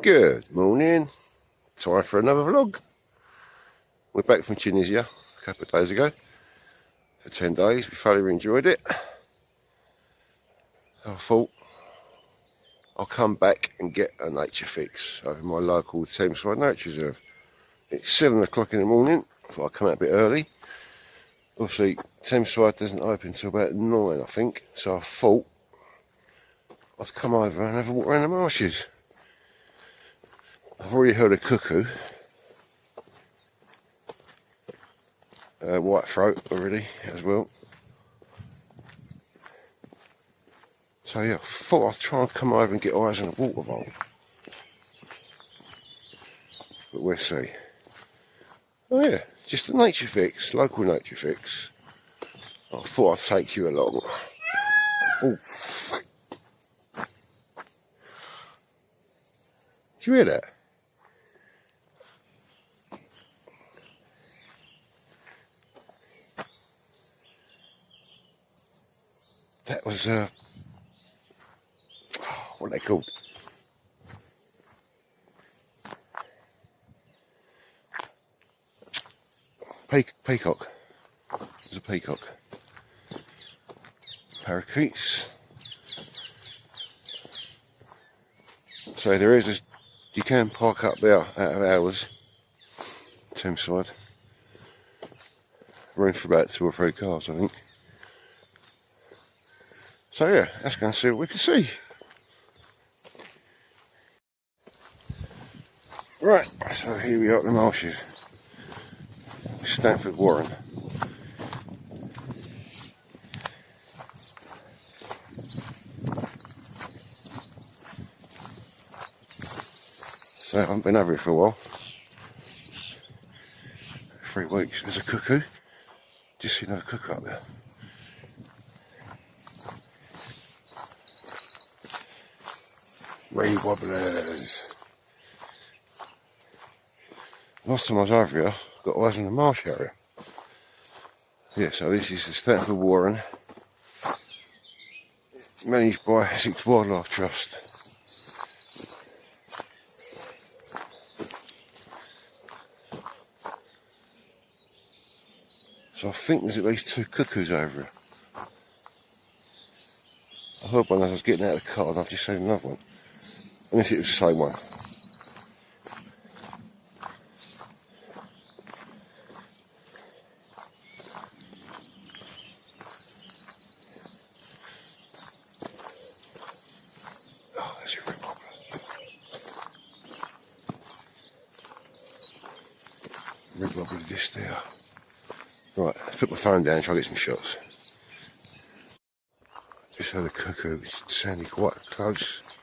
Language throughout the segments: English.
Good morning. Time for another vlog. We're back from Tunisia a couple of days ago for 10 days. We thoroughly enjoyed it. I thought I'll come back and get a nature fix over my local Thameside Nature Reserve. It's 7 o'clock in the morning. I thought I'd come out a bit early. Obviously, Thameside doesn't open until about 9, I think. So I thought I'd come over and have a walk around the marshes. I've already heard a cuckoo. White throat already as well. So yeah, I thought I'd try and come over and get eyes on a water vole. But we'll see. Oh yeah, just a nature fix, local nature fix. I thought I'd take you along. Oh, fuck. Did you hear that? That was, what are they called? Peacock. It was a peacock. Parakeets. So there is, you can park up there out of hours, Thameside. Room for about 2 or 3 cars, I think. So yeah, let's go and see what we can see. Right, so here we are at the marshes. Stanford Warren. So I haven't been over here for a while. 3 weeks. There's a cuckoo. Just seen another cuckoo up there. Reed wobblers. Last time I was over here, I got eyes on the marsh area. Yeah, so this is the Stanford Warren, managed by Essex Wildlife Trust. So I think there's at least 2 cuckoos over here. I heard one as I was getting out of the car and I've just seen another one. Unless it was the same one. Oh, there's a red wobbler. Red wobbler just there. Right, let's put my phone down and try to get some shots. Just heard a cuckoo, it's sounding quite close,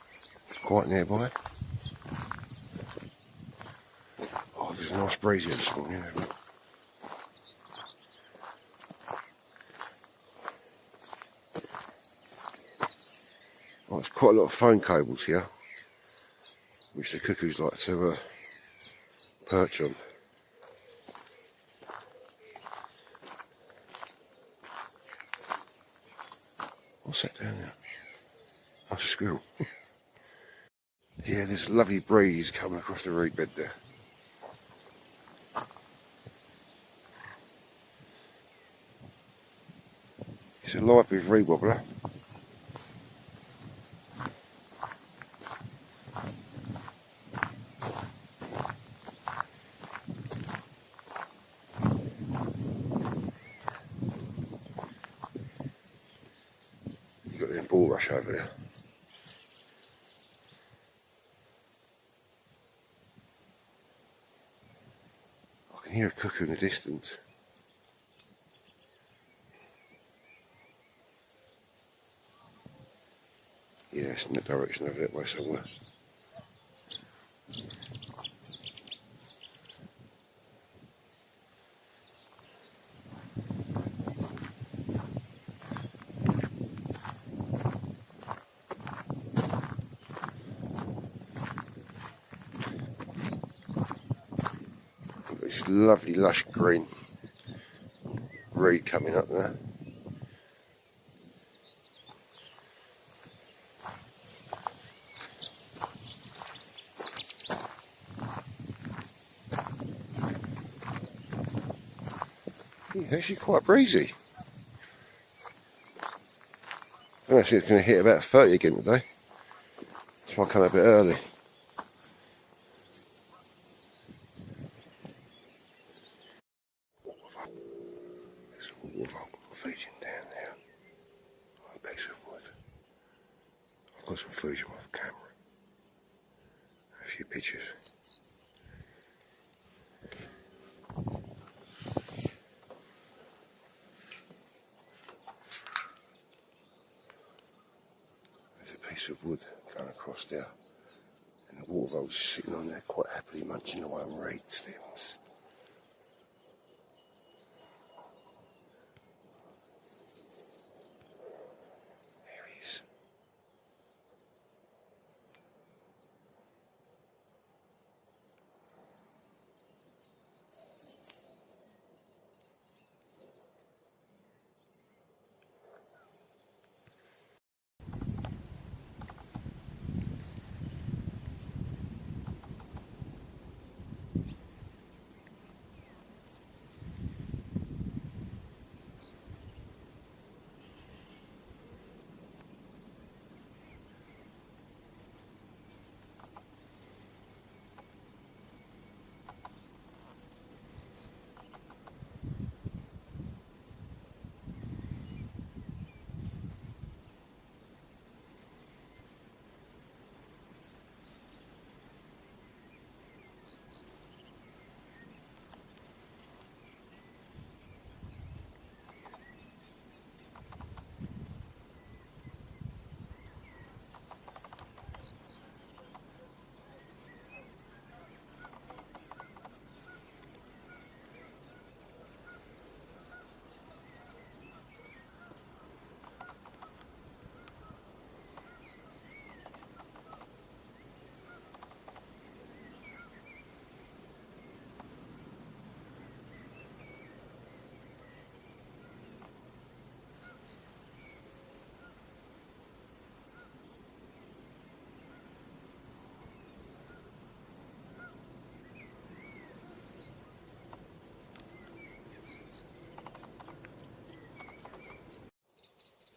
quite nearby. Oh, there's a nice breeze here this morning, isn't it? Oh, there's quite a lot of phone cables here, which the cuckoos like to perch on. What's that down there? Oh, it's a squirrel. Yeah, there's a lovely breeze coming across the reed bed there. It's a lively reed wobbler. You've got the bulrush over there. I can hear a cuckoo in the distance. Yeah, it's in that direction over that way somewhere. It's lovely lush green reed coming up there. Yeah, actually quite breezy. I actually it's going to hit about 30 again today. That's why I come a bit early. There's a water vole feeding down there on a piece of wood. I've got some footage on my camera. A few pictures. There's a piece of wood going across there. And the water vole's sitting on there quite happily munching away on reed stems. There he is.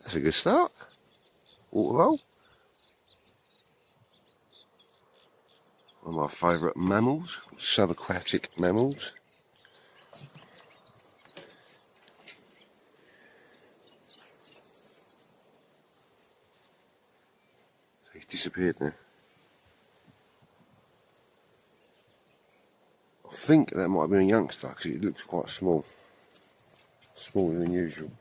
That's a good start. Water vole. One of my favourite mammals, subaquatic mammals. So he's disappeared now. I think that might have been a youngster because it looks quite small. Smaller than usual.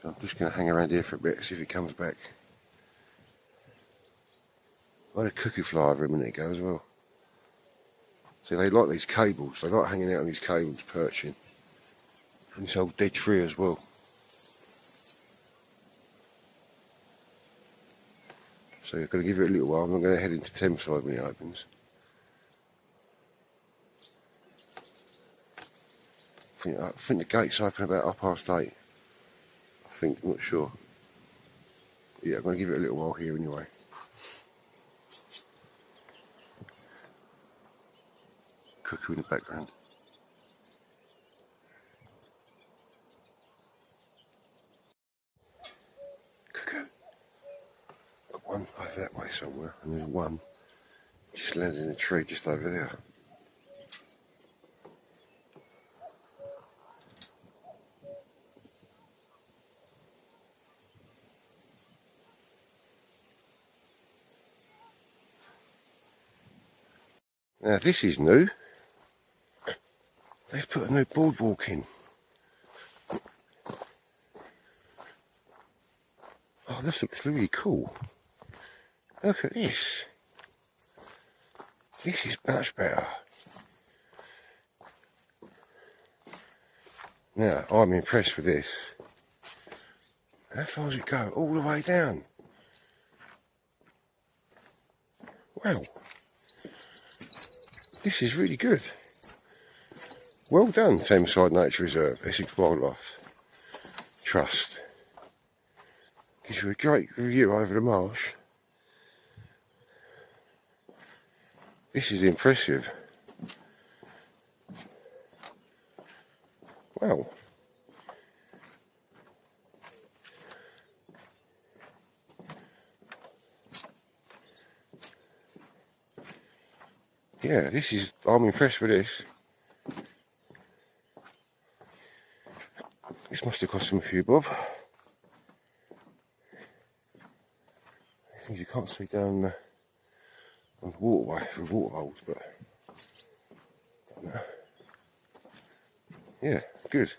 So I'm just going to hang around here for a bit, see if he comes back. I had a cuckoo fly over a minute ago as well. See, they like these cables. They like hanging out on these cables, perching. And this old dead tree as well. So I've got to give it a little while. I'm going to head into Thameside when it opens. I think the gates open about 8:30. I think, I'm not sure. Yeah, I'm going to give it a little while here anyway. Cuckoo in the background. Cuckoo. Got one over that way somewhere, and there's one just landed in a tree just over there. Now this is new. They've put a new boardwalk in. Oh, this looks really cool. Look at this. This is much better. Now, I'm impressed with this. How far does it go? All the way down. Wow. This is really good. Well done, Thameside Nature Reserve, Essex Wildlife Trust. Gives you a great view over the marsh. This is impressive. Wow. Yeah, I'm impressed with this. This must have cost him a few bob. Things you can't see down on the waterway with water holes, but don't know. Yeah, good.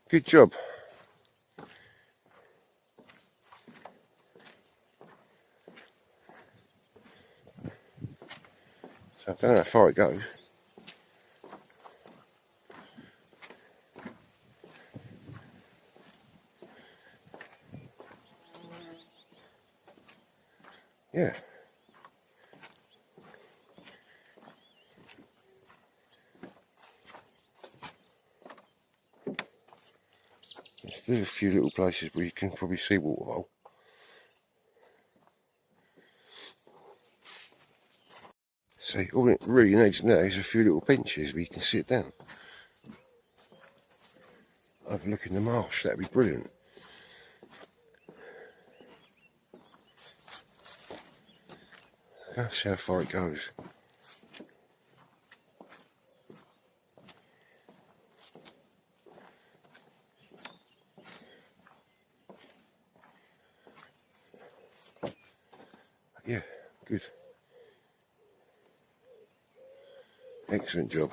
Good job. So I don't know how far it goes. Yeah. There's a few little places where you can probably see waterhole. See, all it really needs now is a few little benches where you can sit down. Overlooking the marsh, that'd be brilliant. Let's see how far it goes. Yeah, good. Excellent job.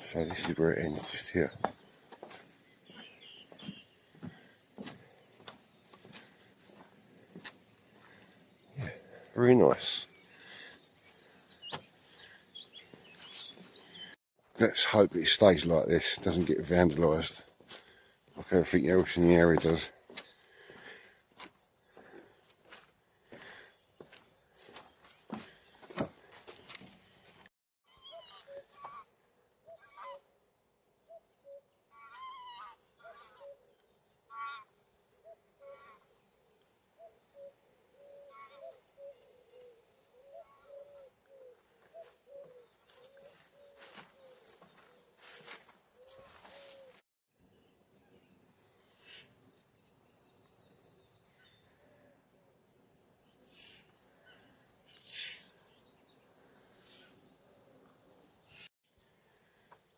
So this is where it ends, just here. Yeah, very nice. Let's hope it stays like this, doesn't get vandalised like everything else in the area does.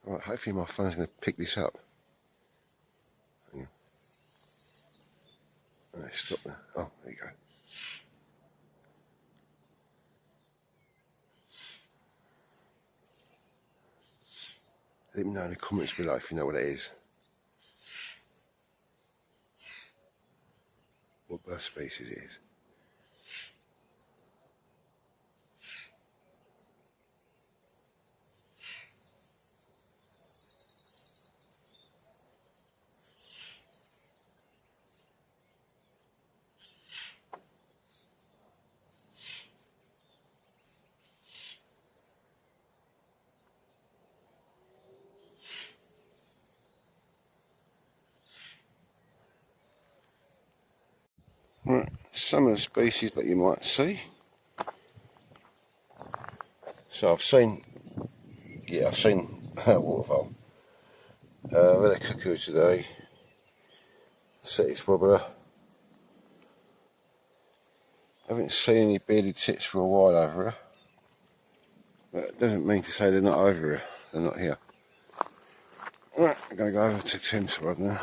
Right, hopefully my phone's going to pick this up. Right, stop there. Oh, there you go. Let me know in the comments below if you know what it is. What bird species it is. Right, some of the species that you might see. So I've seen waterfowl. I've had a cuckoo today, Settix wobbler. I haven't seen any bearded tits for a while over here, but it doesn't mean to say they're not over here. They're not here. Right, I'm going to go over to Kestrels now.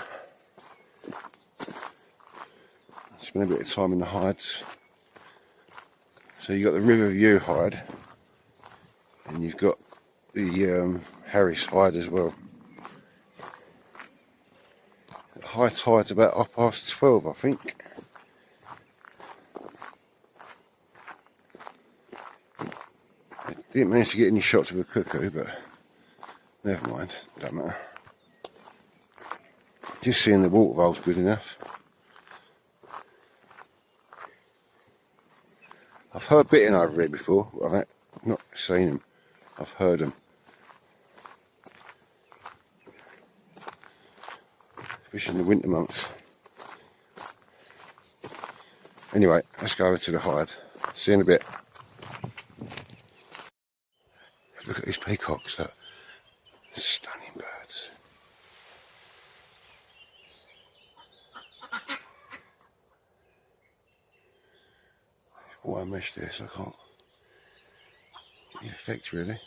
Spend a bit of time in the hides. So you've got the River View hide, and you've got the Harris hide as well. The high tide's about 12:30, I think. Didn't manage to get any shots of a cuckoo, but never mind, don't matter. Just seeing the waterfoal's good enough. I've heard bitting over here before, but I've not seen them. I've heard them. Especially in the winter months. Anyway, let's go over to the hide. See you in a bit. Look at these peacocks, look. Stunning birds. Why I meshed this, I can't get the effect really.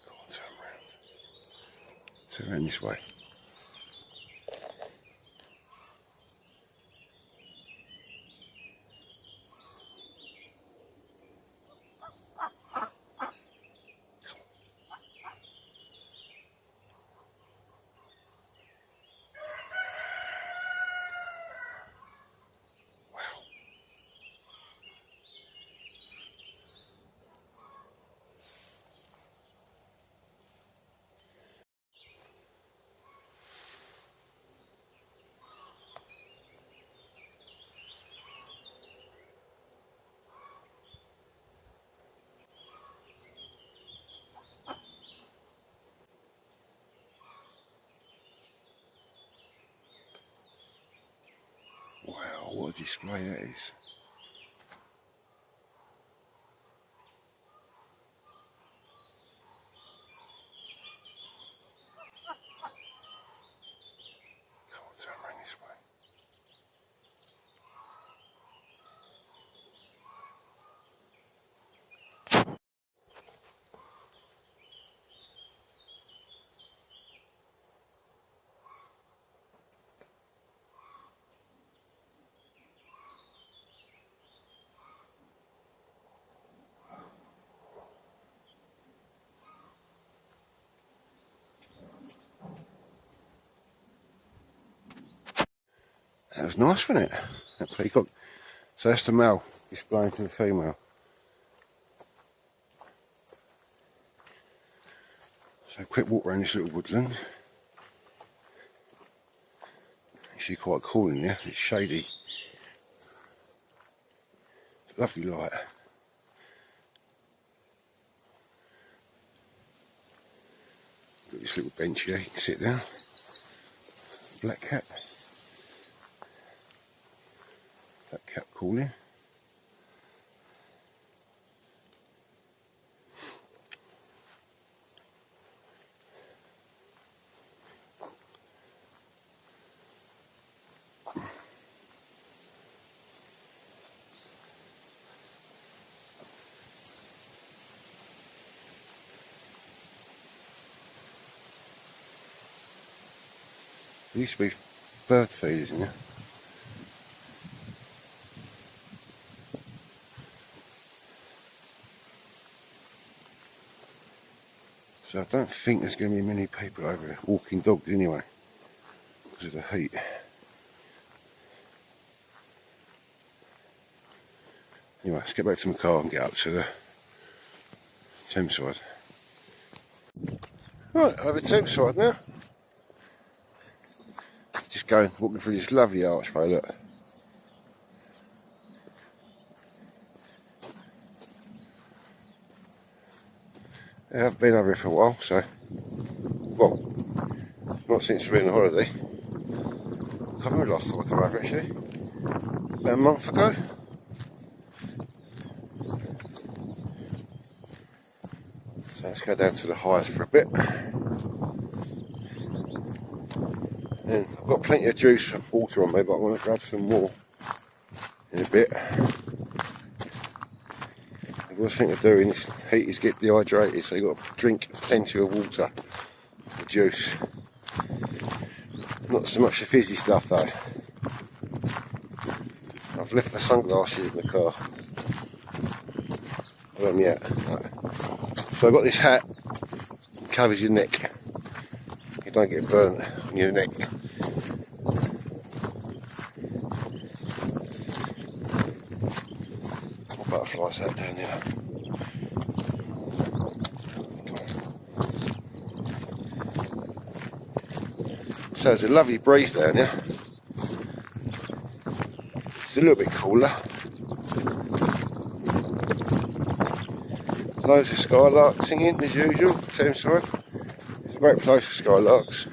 Go on, turn around. Turn around this way. Wow, what a display that is. Come on, turn around this way. That was nice, wasn't it? That peacock. So that's the male displaying to the female. So quick walk around this little woodland. Actually quite cool in here, it's shady. Lovely light. Got this little bench here, you can sit down. Black cap. Black cap calling. There used to be bird feeders in there. So I don't think there's going to be many people over here walking dogs anyway, because of the heat. Anyway, let's get back to my car and get up to the Thames side. Right, over Thames side now. Just going, walking through this lovely archway, look. Yeah, I've been over here for a while, so, well, not since we've been on holiday. I can't remember the last time I came over actually. About a month ago. So let's go down to the highs for a bit. And I've got plenty of juice and water on me, but I want to grab some more in a bit. The worst thing to do in this heat is get dehydrated, so you've got to drink plenty of water or juice. Not so much the fizzy stuff though. I've left the sunglasses in the car. I don't yet. So I've got this hat that covers your neck. You don't get burnt on your neck. Some butterflies out down there. So there's a lovely breeze down here. It's a little bit cooler. Loads of skylarks singing as usual, Thameside. It's a great place for skylarks.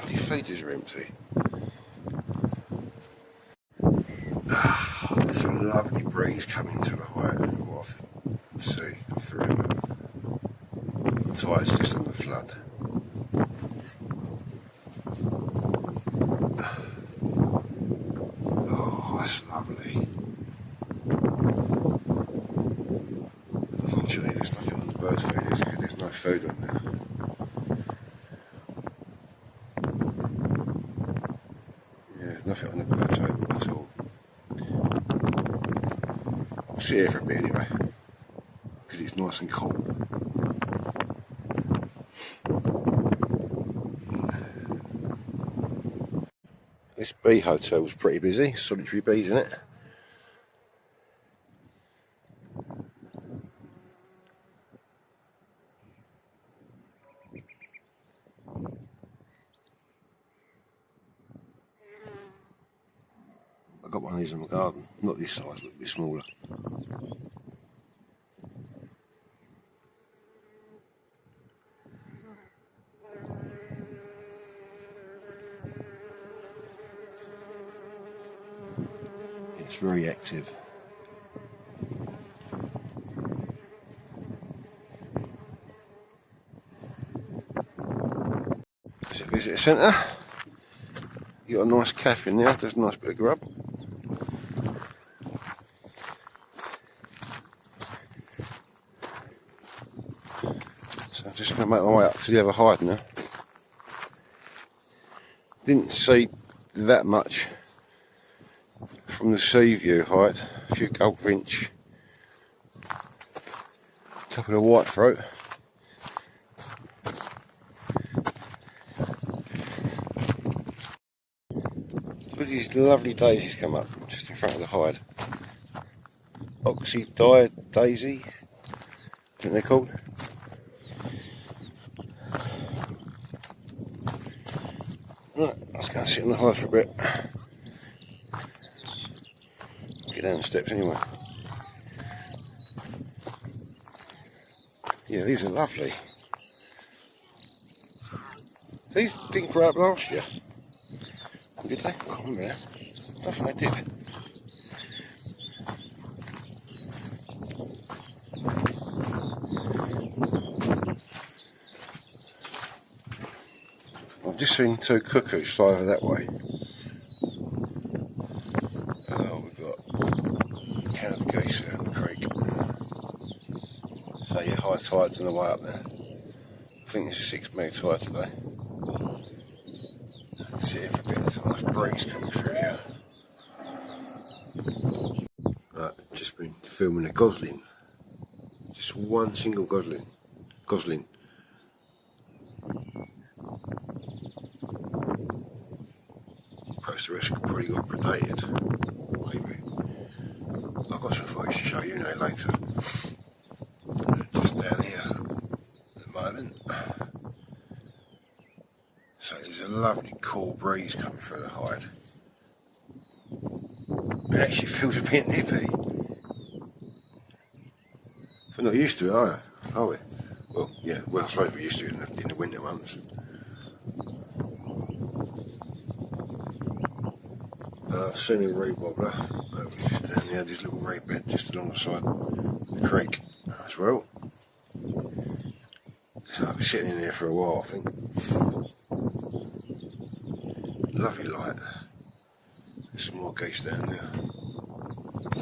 The feeders are empty. There's a lovely breeze coming to the height off the sea, off the river. The tide's just on the flood. Oh, that's lovely. Unfortunately, there's nothing on the bird feeders because there's no food on there. Yeah, nothing on the bird table at all. I'll sit here for a bit anyway, because it's nice and cool. This bee hotel's pretty busy, solitary bees in it. I got one of these in my garden, not this size, but a bit smaller. It's very active. It's a visitor centre. You got a nice cafe in there, there's a nice bit of grub. So I'm just going to make my way up to the other hide now. Didn't see that much from the sea view height. A few goldfinch, a couple of whitethroat. Look at these lovely daisies come up just in front of the hide. Oxeye daisies, I think they're called. Right, let's go and sit on the hide for a bit. Get down the steps anyway. Yeah, these are lovely. These didn't grow up last year. Did they? I can't remember now. I think they did. I've just seen two cuckoos fly over that way. We've got Canada geese out in the creek. So yeah, high tide's on the way up there. I think it's a 6 metre tide today. Sit here for a bit, there's a nice breeze coming through here. Right, just been filming a gosling. Just one single gosling. Perhaps the rest probably got predated. Maybe. I've got some footage to show you now later. Just down here at the moment. So there's a lovely cool breeze coming through the hide. It actually feels a bit nippy. We're not used to it, are we? Well, yeah, well, I suppose we used to in the winter months. Seen a reed wobbler. That was just down there, this little reed bed just alongside the creek as well. So I've been sitting in there for a while, I think. Lovely light. There's some more geese down there.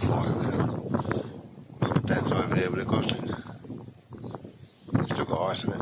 Fire there. Dad's over there with a gosling. Still got ice in it.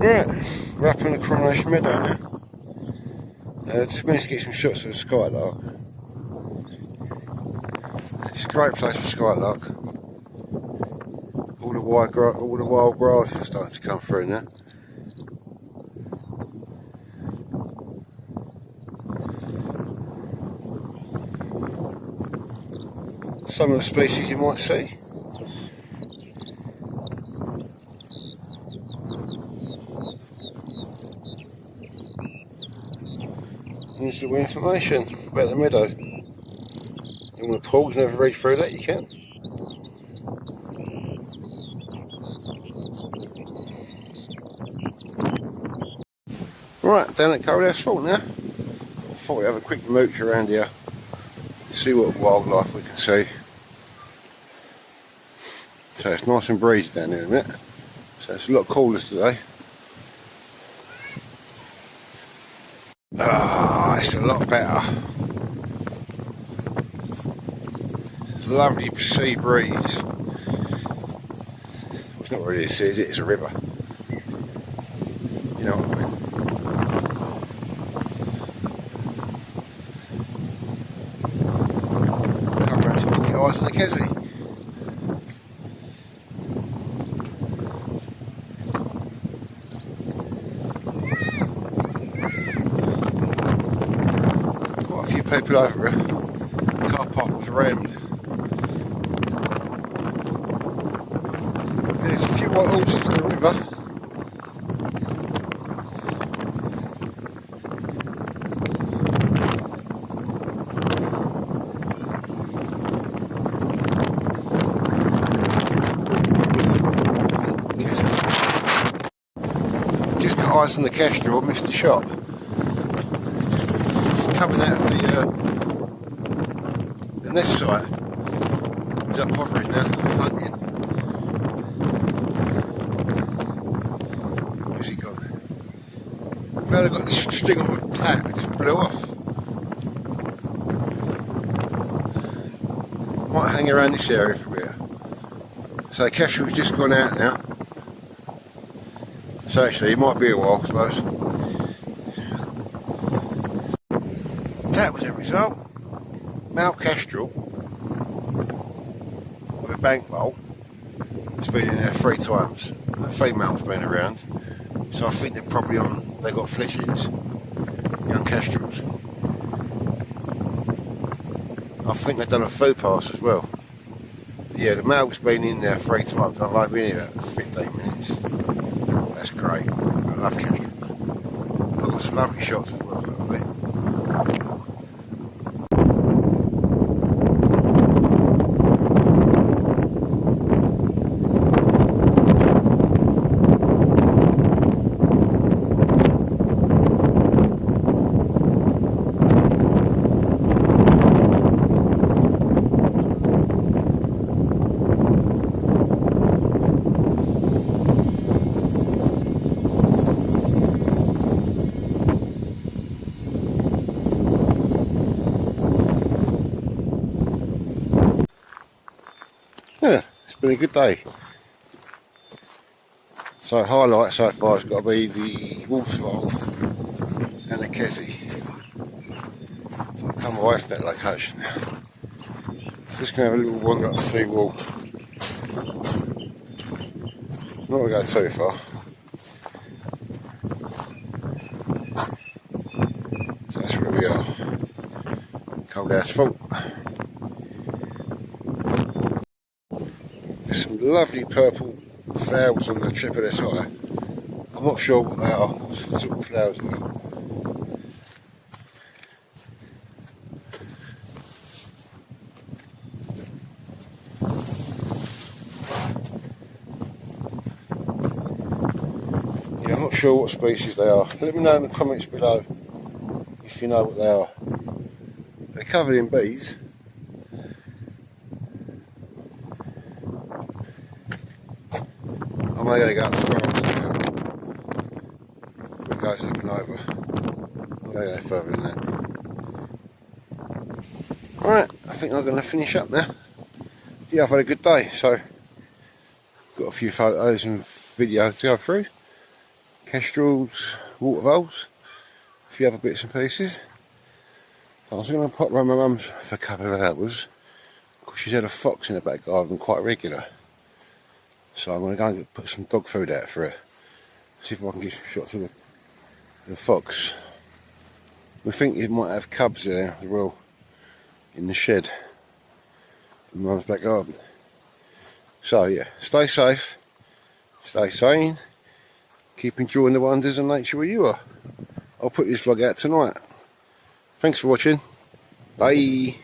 Right, we're up in the Coronation Meadow now. Just managed to get some shots of the skylark. It's a great place for skylark. All the wild grass is starting to come through now. Some of the species you might see. Here's a little information about the meadow. You want to pause and have a read through that, you can. Right, down at Kestrels Fort now. Thought we'd have a quick mooch around here, see what wildlife we can see. So it's nice and breezy down here, isn't it? So it's a lot cooler today. Ah, it's a lot better. Lovely sea breeze. It's not really a sea, is it? It's a river. You know what I mean? Come around to get eyes on the Kestrels. Quite a few people over here. The car park was rammed. There's a few white horses in the river. buzz and the kestrel missed the shot. Coming out of the nest site. He's up hovering now, hunting. Where's he gone? Well, I've got this string on my tap, it just blew off. Might hang around this area for a bit. So Kestrel's just gone out now. So actually, it might be a while, I suppose. That was the result. Male kestrel with a bank vole. It's been in there 3 times. The female's been around. So I think they're probably on, they got fledglings, young kestrels. I think they've done a food pass as well. Yeah, the male's been in there 3 times. I've only been here about 15 minutes. That's great. I love kestrels. I've got some lovely shots as well, hopefully. Yeah, it's been a good day. So highlight so far has got to be the water vole and the Kessie. So I've come away from that location now. Just going to have a little wander up the sea wall. Not going to go too far. So that's where we are. Cold asphalt. There's some lovely purple flowers on the tip of this eye. I'm not sure what they are, what sort of flowers they are. Yeah, I'm not sure what species they are. Let me know in the comments below if you know what they are. They're covered in bees. I'm only going to go as far as now. It goes up and over. I'm going to go further than that. Alright, I think I'm going to finish up now. Yeah, I've had a good day, so got a few photos and videos to go through. Kestrels, water voles, a few other bits and pieces. So I was going to pop round my mum's for a couple of hours because she's had a fox in the back garden quite regular. So I'm going to go and put some dog food out for her. See if I can get some shots of the fox. We think it might have cubs there as well in the shed in Mum's back garden. So yeah, stay safe, stay sane, keep enjoying the wonders of nature where you are. I'll put this vlog out tonight. Thanks for watching. Bye.